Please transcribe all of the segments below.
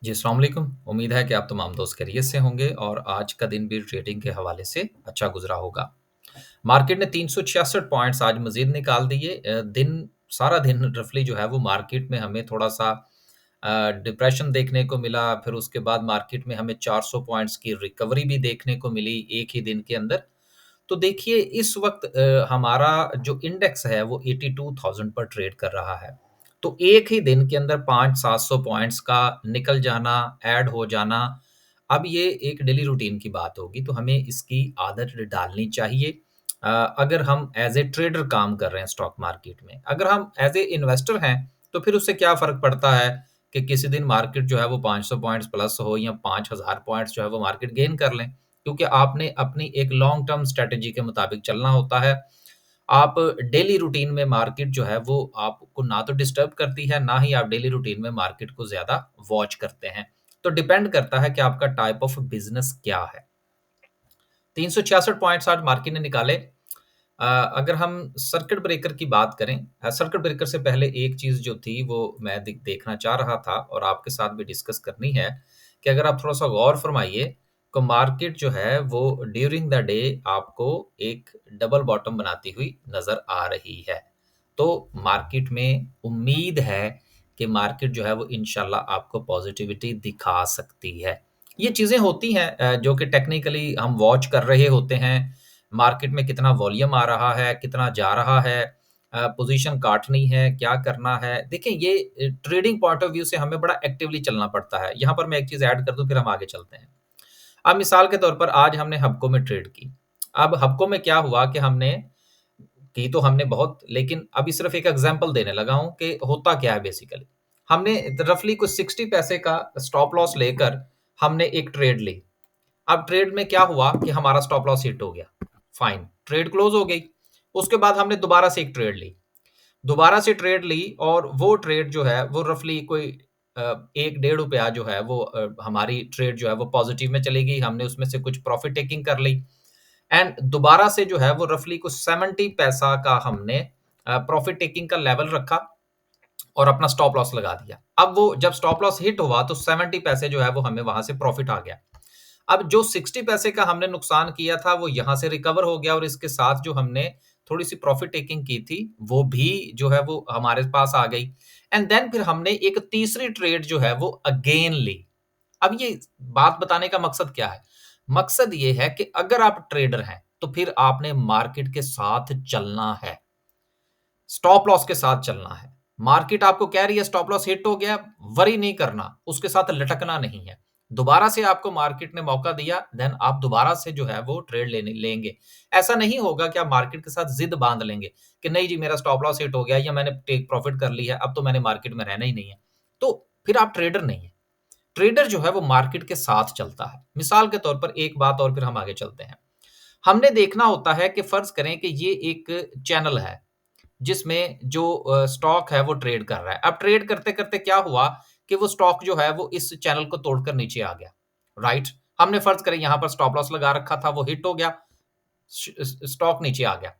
जी, अस्सलाम वालेकुम। उम्मीद है कि आप तमाम दोस्त खैरियत से होंगे और आज का दिन भी ट्रेडिंग के हवाले से अच्छा गुज़रा होगा। मार्केट ने 366 पॉइंट्स आज मज़ीद निकाल दिए। सारा दिन रफ़ली जो है वो मार्केट में हमें थोड़ा-सा डिप्रेशन देखने को मिला, फिर उसके बाद मार्केट में हमें 400 पॉइंट्स की रिकवरी भी देखने को मिली एक ही दिन के अंदर। तो देखिए इस वक़्त हमारा जो इंडेक्स है वो 82,000 पर ट्रेड कर रहा है। तो एक ही दिन के अंदर 500-700 पॉइंट्स का निकल जाना, ऐड हो जाना, अब ये एक डेली रूटीन की बात होगी तो हमें इसकी आदत डालनी चाहिए। अगर हम एज़ ए ट्रेडर काम कर रहे हैं स्टॉक मार्केट में, अगर हम एज़ ए इन्वेस्टर हैं, तो फिर उससे क्या फ़र्क पड़ता है कि किसी दिन मार्केट जो है वो 500 पॉइंट्स प्लस हो या 5,000 पॉइंट्स जो है वो मार्केट गेन कर लें। क्योंकि आपने अपनी एक लॉन्ग टर्म स्ट्रैटेजी के मुताबिक चलना होता है। आप डेली रूटीन में मार्केट जो है वो आपको ना तो डिस्टर्ब करती है, ना ही आप डेली रूटीन में मार्केट को ज़्यादा वॉच करते हैं। तो डिपेंड करता है कि आपका टाइप ऑफ बिज़नेस क्या है। 366 पॉइंट्स आज मार्केट ने निकाले। अगर हम सर्किट ब्रेकर की बात करें, सर्किट ब्रेकर से पहले एक चीज़ जो थी वो मैं देखना चाह रहा था और आपके साथ भी डिस्कस करनी है कि अगर आप थोड़ा-सा गौर फरमाइए, तो मार्केट जो है वो ड्यूरिंग द डे आपको एक डबल बॉटम बनाती हुई नज़र आ रही है। तो मार्केट में उम्मीद है कि मार्केट जो है वो इंशाल्लाह आपको पॉज़िटिविटी दिखा सकती है। ये चीज़ें होती हैं जो कि टेक्निकली हम वॉच कर रहे होते हैं। मार्केट में कितना वॉल्यूम आ रहा है, कितना जा रहा है, पोज़ीशन काटनी है, क्या करना है। देखिए ये ट्रेडिंग पॉइंट ऑफ व्यू से हमें बड़ा एक्टिवली चलना पड़ता है। यहाँ पर मैं एक चीज़ ऐड कर दूँ फिर हम आगे चलते हैं। अब मिसाल के तौर पर आज हमने हब्को में ट्रेड की। अब हब्को में क्या हुआ कि हमने की तो हमने बहुत, लेकिन अभी सिर्फ़ एक एग्ज़ाम्पल देने लगा हूँ कि होता क्या है बेसिकली। हमने रफ़ली कुछ 60 पैसे का स्टॉप लॉस लेकर हमने एक ट्रेड ली। अब ट्रेड में क्या हुआ कि हमारा स्टॉप लॉस हिट हो गया। फाइन, ट्रेड क्लोज़ हो गई। उसके बाद हमने दोबारा से एक ट्रेड ली। दोबारा से ट्रेड ली और वो ट्रेड जो है वो रफ़ली कोई ₹1 डेढ़ रुपया जो है वो हमारी ट्रेड जो है वो पॉज़िटिव में चली गई। हमने उसमें से कुछ प्रॉफ़िट टेकिंग कर ली एंड दोबारा से जो है वो रफ़ली कुछ 70 पैसा का हमने प्रॉफ़िट टेकिंग का लेवल रखा और अपना स्टॉप लॉस लगा दिया। अब वो जब स्टॉप लॉस हिट हुआ तो 70 पैसे जो है वो हमें वहाँ से प्रॉफ़िट आ गया। अब जो 60 पैसे का हमने नुकसान किया था वो यहाँ से रिकवर हो गया और इसके साथ जो हमने थोड़ी-सी प्रॉफ़िट टेकिंग की थी, वो भी जो है वो हमारे पास आ गई एंड देन फिर हमने एक तीसरी ट्रेड जो है वो अगेन ली। अब ये बात बताने का मकसद क्या है? मकसद ये है कि अगर आप ट्रेडर हैं, तो फिर आपने मार्केट के साथ चलना है। स्टॉप लॉस के साथ चलना है। मार्केट आपको कह रही है स्टॉप लॉस हिट हो गया, वरी नहीं करना, उसके साथ लटकना नहीं है। दोबारा से आपको मार्केट ने मौका दिया, देन आप दोबारा से जो है वो ट्रेड लेने लेंगे। ऐसा नहीं होगा कि आप मार्केट के साथ ज़िद बाँध लेंगे कि नहीं जी मेरा स्टॉप लॉस हिट हो गया या मैंने टेक प्रॉफिट कर ली है, अब तो मैंने मार्केट में रहना ही नहीं है। तो फिर आप ट्रेडर नहीं हैं। ट्रेडर जो है वो मार्केट के साथ चलता है। मिसाल के तौर पर एक बात और फिर हम आगे चलते हैं। हमने देखना होता है कि फ़र्ज़ करें कि ये एक चैनल है। जिसमें जो स्टॉक है वो ट्रेड कर रहा है। अब ट्रेड करते-करते क्या हुआ कि वो स्टॉक जो है वो इस चैनल को तोड़कर नीचे आ गया, राइट? हमने फ़र्ज़ करें यहाँ पर स्टॉप लॉस लगा रखा था, वो हिट हो गया, स्टॉक नीचे आ गया।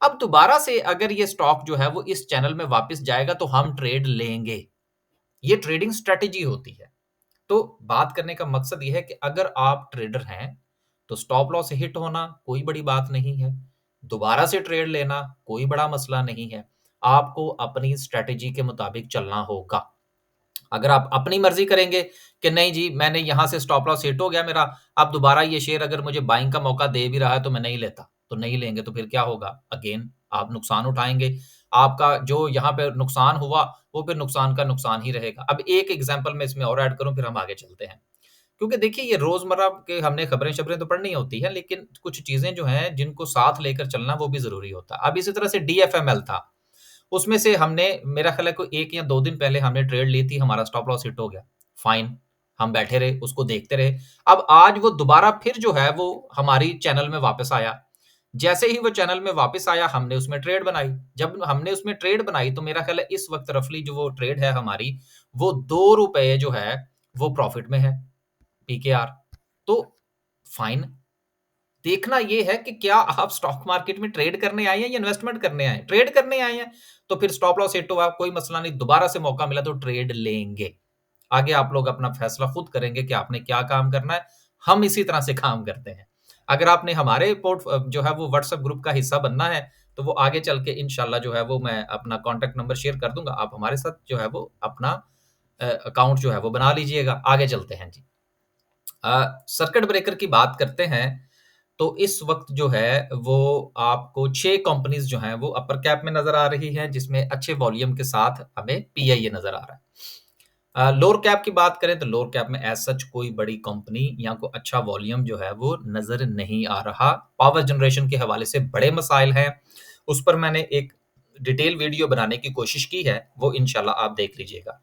अब दोबारा से अगर ये स्टॉक जो है वो इस चैनल में वापस जाएगा तो हम ट्रेड लेंगे। ये ट्रेडिंग स्ट्रैटेजी होती है। तो बात करने का मकसद ये है कि अगर आप ट्रेडर हैं, तो स्टॉप लॉस हिट होना कोई बड़ी बात नहीं है। दोबारा से ट्रेड लेना कोई बड़ा मसला नहीं है। आपको अपनी स्ट्रैटेजी के मुताबिक चलना होगा। अगर आप अपनी मर्ज़ी करेंगे कि नहीं जी मैंने यहाँ से स्टॉप लॉस हिट हो गया मेरा, अब दोबारा ये शेयर अगर मुझे बाइंग का मौका दे भी रहा है तो मैं नहीं लेता। तो नहीं लेंगे तो फिर क्या होगा? अगेन आप नुकसान उठाएँगे। आपका जो यहाँ पे नुकसान हुआ, वो फिर नुकसान का नुकसान ही रहेगा। अब एक एग्ज़ाम्पल मैं इसमें और ऐड करूँ फिर हम आगे चलते हैं। क्योंकि देखिए ये रोज़मर्रा के हमने खबरें-शबरें तो पढ़नी होती हैं, लेकिन कुछ चीज़ें जो हैं जिनको साथ लेकर चलना वो भी ज़रूरी होता है। अब इसी तरह से डीएफएमएल था। उसमें से हमने मेरा ख़्याल है कोई 1 या 2 दिन पहले हमने ट्रेड ली थी, हमारा स्टॉप लॉस हिट हो गया। फाइन, हम बैठे रहे, उसको देखते रहे। अब आज वो दोबारा फिर जो है वो हमारी चैनल में वापस आया। जैसे ही वो चैनल में वापस आया, हमने उसमें ट्रेड बनाई। जब हमने उसमें ट्रेड बनाई तो मेरा ख़्याल है इस वक़्त रफ़ली जो वो ट्रेड है हमारी, वो ₹2 जो है, वो प्रॉफ़िट में है, पीकेआर। तो फाइन। देखना ये है कि क्या आप स्टॉक मार्केट में ट्रेड करने आए हैं या इन्वेस्टमेंट करने आए हैं? ट्रेड करने आए हैं, तो फिर स्टॉप लॉस हिट हुआ, कोई मसला नहीं, दोबारा से मौका मिला तो ट्रेड लेंगे। आगे आप लोग अपना फैसला खुद करेंगे कि आपने क्या काम करना है। हम इसी तरह से काम करते हैं। अगर आपने हमारे जो है वो व्हाट्सएप ग्रुप का हिस्सा बनना है, तो वो आगे चल के इंशाल्लाह जो है वो मैं अपना कॉन्टैक्ट नंबर शेयर कर दूँगा। आप हमारे साथ जो है वो अपना अकाउंट जो है वो बना लीजिएगा। आगे चलते हैं जी। सर्किट ब्रेकर की बात करते हैं, तो इस वक़्त जो है वो आपको 6 कंपनीज़ जो हैं वो अपर कैप में नज़र आ रही हैं, जिसमें अच्छे वॉल्यूम के साथ हमें पीआईए नज़र आ रहा है। लोअर कैप की बात करें तो लोअर कैप में एज़ सच कोई बड़ी कंपनी या कोई अच्छा वॉल्यूम जो है वो नज़र नहीं आ रहा। पावर जनरेशन के हवाले से बड़े मसाइल हैं, उस पर मैंने एक डिटेल वीडियो बनाने की कोशिश की है, वो इंशाल्लाह आप देख लीजिएगा।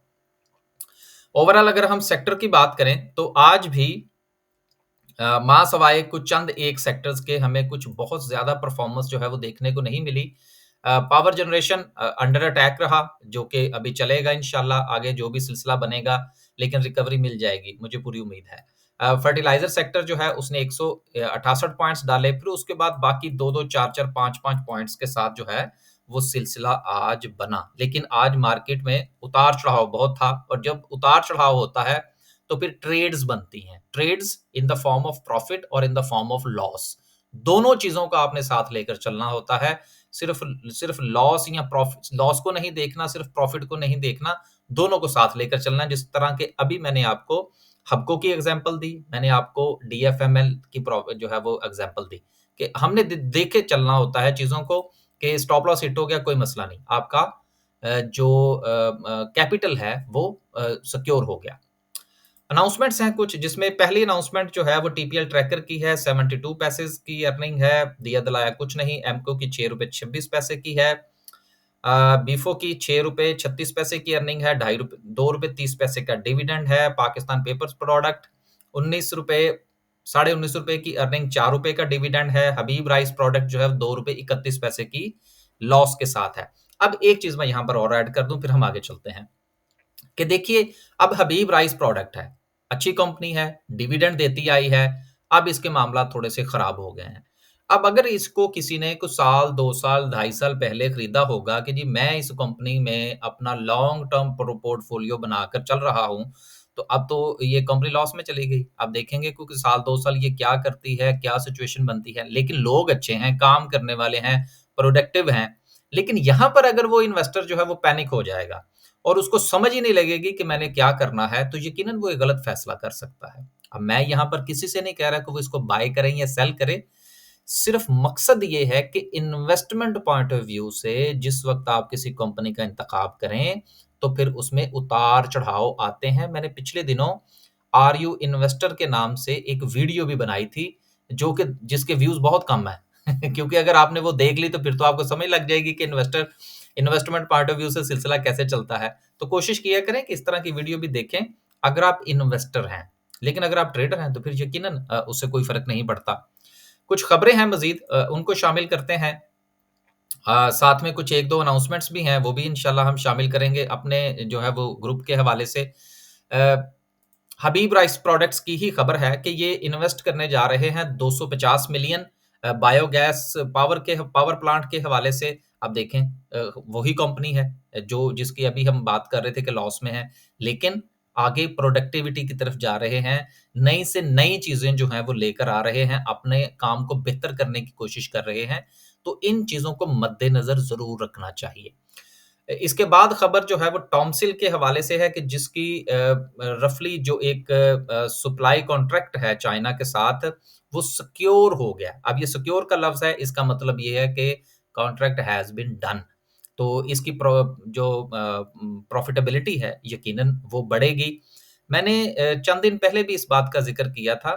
ओवरऑल अगर हम सेक्टर की बात करें, तो आज भी माँ सवाए कुछ चंद एक सेक्टर्स के हमें कुछ बहुत ज़्यादा परफ़ॉर्मेंस जो है वो देखने को नहीं मिली। पावर जनरेशन अंडर अटैक रहा, जो कि अभी चलेगा इंशाल्लाह आगे जो भी सिलसिला बनेगा, लेकिन रिकवरी मिल जाएगी, मुझे पूरी उम्मीद है। फर्टिलाइज़र सेक्टर जो है उसने 168 पॉइंट्स डाले, फिर उसके बाद बाकी 2-2, 4-4, 5-5 पॉइंट्स के साथ जो है वो सिलसिला आज बना। लेकिन आज मार्केट में उतार-चढ़ाव बहुत था और जब उतार-चढ़ाव होता है तो फिर ट्रेड्स बनती हैं। Trades in the form of profit और in the form of loss. दोनों चीज़ों को आपने साथ लेकर चलना होता है। सिर्फ़ सिर्फ़ लॉस या लॉस को नहीं देखना, सिर्फ़ प्रॉफिट को नहीं देखना, दोनों को साथ लेकर चलना है। जिस तरह के अभी मैंने आपको हबको की एग्ज़ाम्पल दी, मैंने आपको डीएफएमएल की जो है वो एग्ज़ाम्पल दी कि हमने देखे चलना होता है चीज़ों को कि स्टॉप लॉस हिट हो गया कोई मसला नहीं। आपका जो कैपिटल है वो सिक्योर हो गया। अनाउंसमेंट्स हैं कुछ जिसमें पहली अनाउंसमेंट जो है वो टीपीएल ट्रैकर की है, 72 पैसे की अर्निंग है, दिया-दिलाया कुछ नहीं। एमको की ₹6.26 की है। बीफो की ₹6.36 की अर्निंग है, ढाई रुप ₹2.30 का डिविडेंड है। पाकिस्तान पेपर्स प्रोडक्ट ₹19 साढ़े ₹19 की अर्निंग, ₹4 का डिविडेंड है। हबीब राइस प्रोडक्ट जो है ₹2.31 की लॉस के साथ है। अब एक चीज़ मैं यहाँ पर और ऐड कर दूँ, फिर हम आगे चलते हैं। कि देखिए अब हबीब राइस प्रोडक्ट है, अच्छी कंपनी है, डिविडेंड देती आई है, अब इसके मामला थोड़े से खराब हो गए हैं। अब अगर इसको किसी ने कुछ साल, 2 साल, ढाई साल पहले खरीदा होगा कि जी मैं इस कंपनी में अपना लॉन्ग टर्म पोर्टफोलियो बनाकर चल रहा हूँ, तो अब तो ये कंपनी लॉस में चली गई। अब देखेंगे क्योंकि साल, 2 साल ये क्या करती है, क्या सिचुएशन बनती है। लेकिन लोग अच्छे हैं, काम करने वाले हैं, प्रोडक्टिव हैं। लेकिन यहाँ पर अगर वो इन्वेस्टर जो है वो पैनिक हो जाएगा और उसको समझ ही नहीं लगेगी कि मैंने क्या करना है, तो यकीनन वो एक गलत फैसला कर सकता है। अब मैं यहाँ पर किसी से नहीं कह रहा कि वो इसको बाय करें या सेल करें, सिर्फ मकसद ये है कि इन्वेस्टमेंट पॉइंट ऑफ व्यू से जिस वक़्त आप किसी कंपनी का इंतखाब करें, तो फिर उसमें उतार-चढ़ाव आते हैं। मैंने पिछले दिनों आर यू इन्वेस्टर के नाम से एक वीडियो भी बनाई थी, जो कि जिसके व्यूज़ बहुत कम हैं। क्योंकि अगर आपने वो देख ली, तो फिर तो आपको समझ लग जाएगी कि इन्वेस्टमेंट पॉइंट ऑफ व्यू से सिलसिला कैसे चलता है। तो कोशिश किया करें कि इस तरह की वीडियो भी देखें, अगर आप इन्वेस्टर हैं। लेकिन अगर आप ट्रेडर हैं, तो फिर यकीनन उससे कोई फ़र्क नहीं पड़ता। कुछ खबरें हैं मज़ीद, उनको शामिल करते हैं। साथ में कुछ 1-2 अनाउंसमेंट्स भी हैं, वो भी इंशाल्लाह हम शामिल करेंगे अपने जो है वो ग्रुप के हवाले से। अ, हबीब राइस प्रोडक्ट्स की ही खबर है कि ये इन्वेस्ट करने जा रहे हैं 250 मिलियन बायोगैस पावर प्लांट के हवाले से। अब देखें वही कंपनी है जो जिसकी अभी हम बात कर रहे थे कि लॉस में है, लेकिन आगे प्रोडक्टिविटी की तरफ जा रहे हैं। नई से नई चीज़ें जो हैं वो लेकर आ रहे हैं, अपने काम को बेहतर करने की कोशिश कर रहे हैं। तो इन चीज़ों को मद्देनज़र ज़रूर रखना चाहिए। इसके बाद खबर जो है वो टॉमसिल के हवाले से है कि जिसकी रफली जो एक सप्लाई कॉन्ट्रैक्ट है चाइना के साथ, वो सिक्योर हो गया। अब ये सिक्योर का लफ्ज़ है, इसका मतलब ये है कि कॉन्ट्रैक्ट हैज़ बीन डन। तो इसकी प्रॉफ़िटेबिलिटी है, यकीनन वो बढ़ेगी। मैंने चंद दिन पहले भी इस बात का ज़िक्र किया था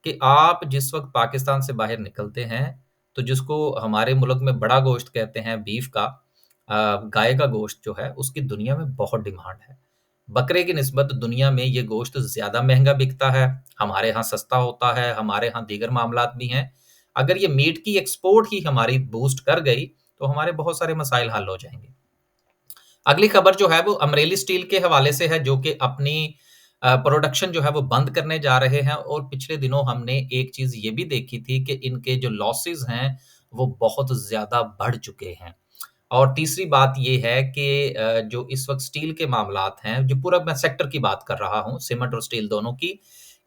कि आप जिस वक़्त पाकिस्तान से बाहर निकलते हैं, तो जिसको हमारे मुल्क में बड़ा गोश्त कहते हैं बीफ का, गाय का गोश्त जो है उसकी दुनिया में बहुत डिमांड है। बकरे की निस्बत दुनिया में ये गोश्त ज़्यादा महँगा बिकता है, हमारे यहाँ सस्ता होता है, हमारे यहाँ दीगर मामलात भी हैं। अगर ये मीट की एक्सपोर्ट ही हमारी बूस्ट कर गई, तो हमारे बहुत सारे मसाइल हल हो जाएँगे। अगली खबर जो है वो अमरेली स्टील के हवाले से है, जो कि अपनी प्रोडक्शन जो है वो बंद करने जा रहे हैं और पिछले दिनों हमने एक चीज़ ये भी देखी थी कि इनके जो लॉसेस हैं, वो बहुत ज़्यादा बढ़ चुके हैं। और तीसरी बात ये है कि जो इस वक़्त स्टील के मामलात हैं, जो पूरा मैं सेक्टर की बात कर रहा हूँ, सीमेंट और स्टील दोनों की,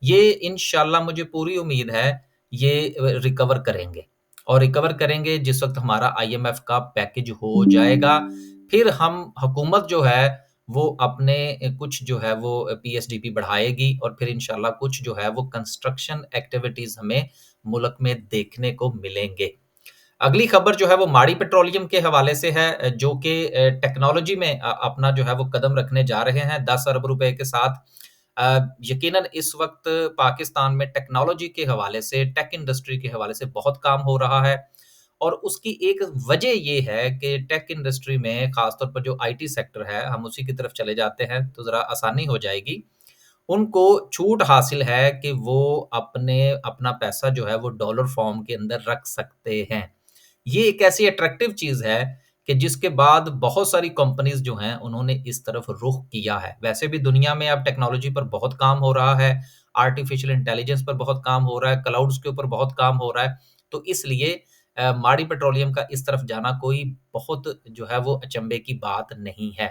ये इंशाल्लाह मुझे पूरी उम्मीद है, ये रिकवर करेंगे और रिकवर करेंगे जिस वक़्त हमारा आईएमएफ का पैकेज हो जाएगा, फिर हम हुकूमत जो है, वो अपने कुछ जो है वो पीएसडीपी बढ़ाएगी और फिर इंशाल्लाह कुछ जो है वो कंस्ट्रक्शन एक्टिविटीज़ हमें मुल्क में देखने को मिलेंगे। अगली खबर जो है वो माड़ी पेट्रोलियम के हवाले से है जो कि टेक्नोलॉजी में अपना जो है वो कदम रखने जा रहे हैं 10 अरब रुपए के साथ। यकीनन इस वक़्त पाकिस्तान में टेक्नोलॉजी के हवाले से, टेक इंडस्ट्री के हवाले से बहुत काम हो रहा है और उसकी एक वजह ये है कि टेक इंडस्ट्री में ख़ास तौर पर जो आईटी सेक्टर है, हम उसी की तरफ चले जाते हैं तो ज़रा आसानी हो जाएगी। उनको छूट हासिल है कि वो अपना पैसा जो है वो डॉलर फॉर्म के अंदर रख सकते हैं। ये एक ऐसी अट्रैक्टिव चीज़ है कि जिसके बाद बहुत सारी कंपनीज़ जो हैं, उन्होंने इस तरफ रुख किया है। वैसे भी दुनिया में अब टेक्नोलॉजी पर बहुत काम हो रहा है, आर्टिफ़िशियल इंटेलिजेंस पर बहुत काम हो रहा है, क्लाउड्स के ऊपर बहुत काम हो रहा है। तो इसलिए माड़ी पेट्रोलियम का इस तरफ जाना कोई बहुत जो है वो अचंभे की बात नहीं है।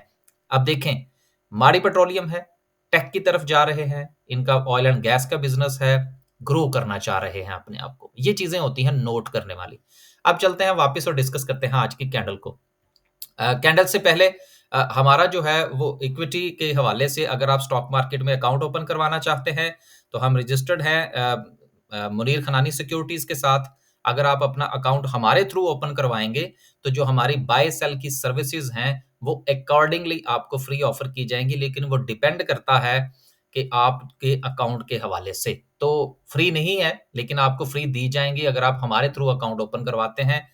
अब देखें, माड़ी पेट्रोलियम है, टेक की तरफ जा रहे हैं, इनका ऑयल एंड गैस का बिज़नेस है, ग्रो करना चाह रहे हैं अपने आप को। ये चीज़ें होती हैं नोट करने वाली। अब चलते हैं वापस और डिस्कस करते हैं आज की कैंडल को। कैंडल से पहले हमारा जो है वो इक्विटी के हवाले से अगर आप स्टॉक मार्केट में अकाउंट ओपन करवाना चाहते हैं, तो हम रजिस्टर्ड हैं मुनीर खनानी सिक्योरिटीज़ के साथ। अगर आप अपना अकाउंट हमारे थ्रू ओपन करवाएँगे, तो जो हमारी बाय सेल की सर्विसेज़ हैं, वो अकॉर्डिंगली आपको फ्री ऑफर की जाएँगी, लेकिन वो डिपेंड करता है कि आपके अकाउंट के हवाले से। तो फ्री नहीं है, लेकिन आपको फ्री दी जाएँगी अगर आप हमारे थ्रू अकाउंट ओपन करवाते हैं।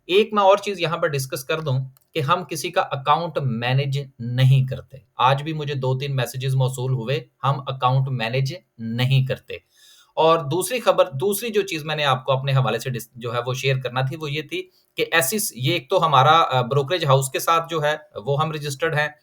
एक मैं और चीज़ यहाँ पर डिस्कस कर दूँ कि हम किसी का अकाउंट मैनेज नहीं करते। आज भी मुझे 2-3 मैसेजेस मौसूल हुए, हम अकाउंट मैनेज नहीं करते। और दूसरी खबर दूसरी जो चीज़ मैंने आपको अपने हवाले से जो है वो शेयर करना थी, वो ये थी कि एसिस ये एक तो हमारा ब्रोकरेज हाउस के साथ जो है, वो हम रजिस्टर्ड हैं।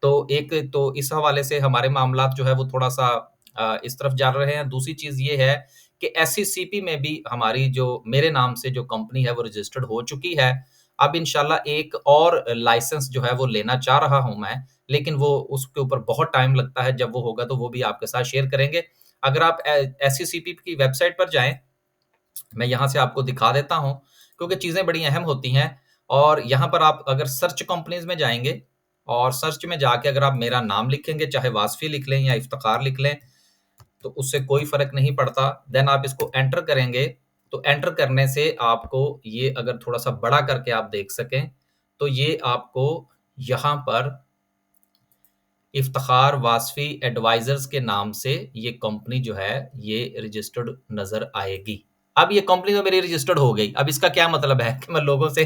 तो एक तो इस हवाले से हमारे मामलात जो है वो थोड़ा-सा इस तरफ जा रहे हैं। दूसरी चीज़ ये है कि एससीसीपी में भी हमारी जो मेरे नाम से जो कंपनी है वो रजिस्टर्ड हो चुकी है। अब इंशाल्लाह एक और लाइसेंस जो है वो लेना चाह रहा हूँ मैं, लेकिन वो उसके ऊपर बहुत टाइम लगता है, जब वो होगा तो वो भी आपके साथ शेयर करेंगे। अगर आप एससीसीपी की वेबसाइट पर जाएँ, मैं यहाँ से आपको दिखा देता हूँ, क्योंकि चीज़ें बड़ी अहम होती हैं और यहाँ पर आप अगर सर्च कंपनीज़ में जाएँगे और सर्च में जाके अगर आप मेरा नाम लिखेंगे, चाहे वासफ़ी लिख लें या इफ्तिख़ार लिख लें, तो उससे कोई फ़र्क नहीं पड़ता। देन आप इसको एंटर करेंगे, तो एंटर करने से आपको ये अगर थोड़ा-सा बड़ा करके आप देख सकें, तो ये आपको यहाँ पर इफ्तिख़ार वासफ़ी एडवाइज़र्स के नाम से ये कंपनी जो है, ये रजिस्टर्ड नज़र आएगी। अब ये कंपनी तो मेरी रजिस्टर्ड हो गई, अब इसका क्या मतलब है कि मैं लोगों से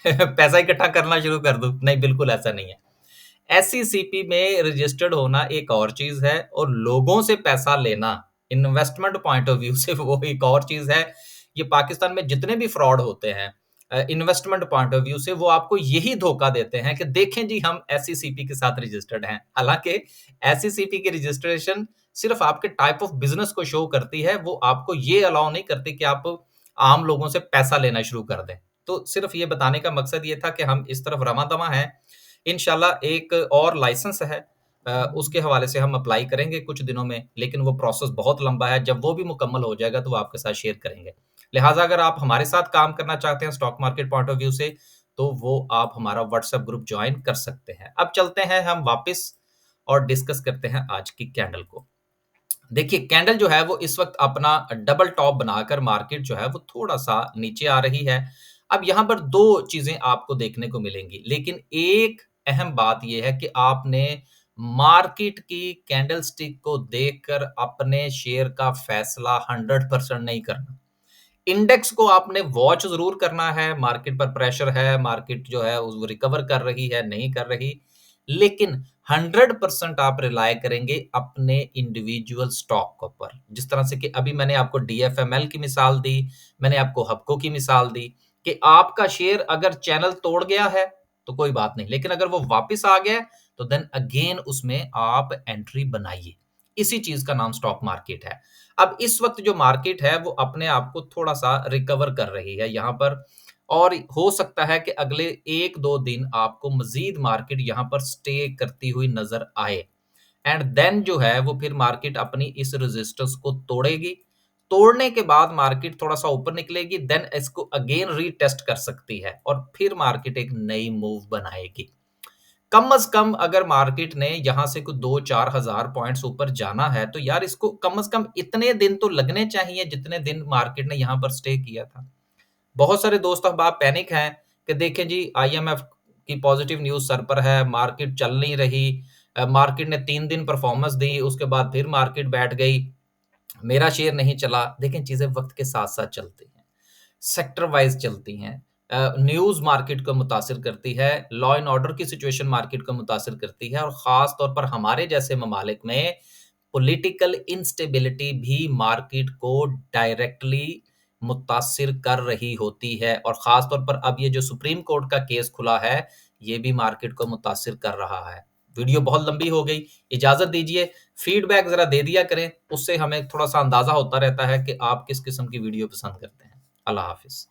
पैसा इकट्ठा करना शुरू कर दूँ? नहीं, बिल्कुल ऐसा नहीं है। एसईसीपी में रजिस्टर्ड होना एक और चीज़ है और लोगों से पैसा लेना इन्वेस्टमेंट पॉइंट ऑफ व्यू से वो एक और चीज़ है। ये पाकिस्तान में जितने भी फ्रॉड होते हैं इन्वेस्टमेंट पॉइंट ऑफ व्यू से वो आपको यही धोखा देते हैं कि देखें जी हम एसईसीपी के साथ रजिस्टर्ड हैं। हालाँकि एसईसीपी की रजिस्ट्रेशन सिर्फ़ आपके टाइप ऑफ बिज़नेस को शो करती है, वो आपको ये अलाउ नहीं करती कि आप आम लोगों से पैसा लेना शुरू कर दें। तो सिर्फ़ ये बताने का मकसद ये था कि हम इस तरफ रवां-दवां हैं। इंशाल्लाह एक और लाइसेंस है उसके हवाले से हम अप्लाई करेंगे कुछ दिनों में, लेकिन वो प्रोसेस बहुत लंबा है, जब वो भी मुकम्मल हो जाएगा तो वो आपके साथ शेयर करेंगे। लिहाज़ा अगर आप हमारे साथ काम करना चाहते हैं stock market point of view से, तो वो आप हमारा व्हाट्सएप ग्रुप जॉइन कर सकते हैं। अब चलते हैं हम वापस और डिस्कस करते हैं आज की कैंडल को। देखिए कैंडल जो है वो इस वक़्त अपना डबल टॉप बनाकर मार्केट जो है वो थोड़ा-सा नीचे आ रही है। अब यहाँ पर 2 चीज़ें आपको देखने को मिलेंगी, लेकिन एक अहम बात ये है कि आपने मार्केट की कैंडलस्टिक को देखकर अपने शेयर का फैसला 100% नहीं करना। इंडेक्स को आपने वॉच ज़रूर करना है, मार्केट पर प्रेशर है, मार्केट जो है वो रिकवर कर रही है, नहीं कर रही। लेकिन 100% आप रिलाय करेंगे अपने इंडिविजुअल स्टॉक के ऊपर। जिस तरह से कि अभी मैंने आपको डीएफएमएल की मिसाल दी, मैंने आपको हबको की मिसाल दी कि आपका शेयर अगर चैनल तोड़ गया है, तो कोई बात नहीं। लेकिन अगर वो वापस आ गया है, तो देन अगेन उसमें आप एंट्री बनाइए। इसी चीज़ का नाम स्टॉक मार्केट है। अब इस वक़्त जो मार्केट है वो अपने आप को थोड़ा-सा रिकवर कर रही है यहाँ पर और हो सकता है कि अगले 1-2 दिन आपको मज़ीद मार्केट यहाँ पर स्टे करती हुई नज़र आए। एंड देन जो है वो फिर मार्केट अपनी इस रेजिस्टेंस को तोड़ेगी। तोड़ने के बाद मार्केट थोड़ा-सा ऊपर निकलेगी, देन इसको अगेन रीटेस्ट कर सकती है और फिर मार्केट एक नई मूव बनाएगी। कम से कम अगर मार्केट ने यहाँ से कुछ 2-4 हज़ार पॉइंट्स ऊपर जाना है, तो यार इसको कम से कम इतने दिन तो लगने चाहिए जितने दिन मार्केट ने यहाँ पर स्टे किया था। बहुत सारे दोस्त अहबाब पैनिक हैं कि देखें जी आईएमएफ की पॉजिटिव न्यूज़ सर पर है, मार्केट चल नहीं रही। मार्केट ने 3 दिन परफॉर्मेंस दी, उसके बाद फिर मार्केट बैठ गई, मेरा शेयर नहीं चला। देखें चीज़ें वक़्त के साथ-साथ चलती हैं, सेक्टर वाइज़ चलती हैं। न्यूज़ मार्केट को मुतासिर करती है, लॉ एंड ऑर्डर की सिचुएशन मार्केट को मुतासिर करती है और ख़ास तौर पर हमारे जैसे ममालिक में पॉलिटिकल इंस्टेबिलिटी भी मार्केट को डायरेक्टली मुतासिर कर रही होती है और ख़ास तौर पर अब ये जो सुप्रीम कोर्ट का केस खुला है, ये भी मार्केट को मुतासिर कर रहा है। वीडियो बहुत लंबी हो गई, इजाज़त दीजिए, फीडबैक ज़रा दे दिया करें, उससे हमें थोड़ा-सा अंदाज़ा होता रहता है कि आप किस किस्म की वीडियो पसंद करते हैं। अल्लाह हाफ़िज़।